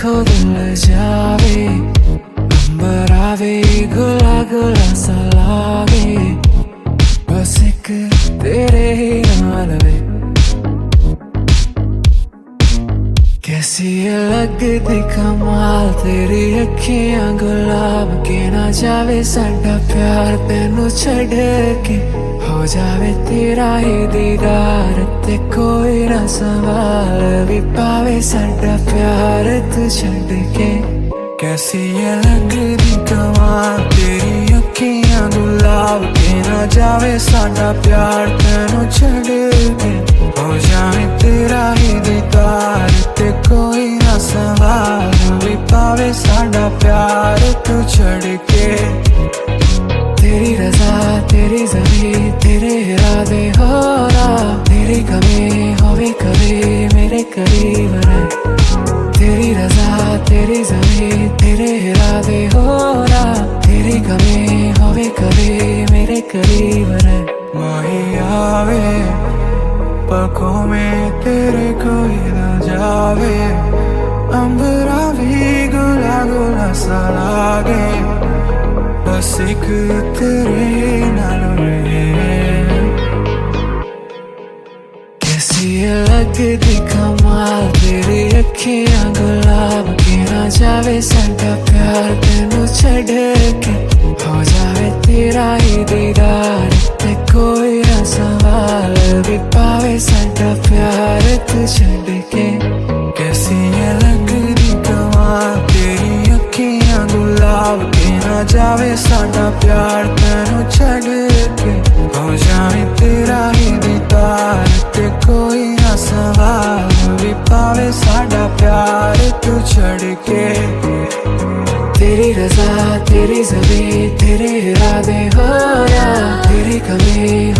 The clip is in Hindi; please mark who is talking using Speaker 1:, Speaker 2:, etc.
Speaker 1: देखो दिल जावे, अंबर आवे गुला गुला सा लागे, बस एक तेरे ही नाल वे। कैसी लगदी कमाल तेरी अखियां गुलाब के, ना जावे साडा प्यार तेनू छड़ के, हो जावे तेरा ही दीदार ते कोई ना सवाल भी पावे साडा प्यार तू छड़ के। कैसी लगदी कमाल तेरी अखियां गुलाब के, ना जावे साडा प्यार तेनू छड़ के, हो जावे तेरा ही दीदार ते कोई ना सवाल भी पावे साडा प्यार तू छड़ के। तेरी रजा तेरी ज़मीं तेरे इरादे हो रहा, तेरी कमी होवे कभी मेरे करीब रहे। तेरी रजा तेरी ज़मीं तेरे इरादे हो रहा, तेरी कमी होवे कभी मेरे करीब रहे। माही आवे पलकों में तेरे कोई ना जावे, अंबरा भी गुला गुला सा लागे, बस एक तेरे नाल रहे। कैसी लगदी कमाल तेरी अखियां गुलाब के, ना जावे साडा प्यार तेनू छड़ के, हो जावे तेरा ही दीदार ते कोई ना सवाल भी पावे साडा प्यार तू छड़ के। कैसी लगदी कमाल तेरी अखियां गुलाब के, ना जावे साडा प्यार तेनू छड़ के, हो जावे तेरा ही दीदार ते कोई ना सवाल भी पावे साडा प्यार तू छड़ के। तेरी रजा तेरी ज़मीं तेरे इरादे हो रहा, तेरी कमी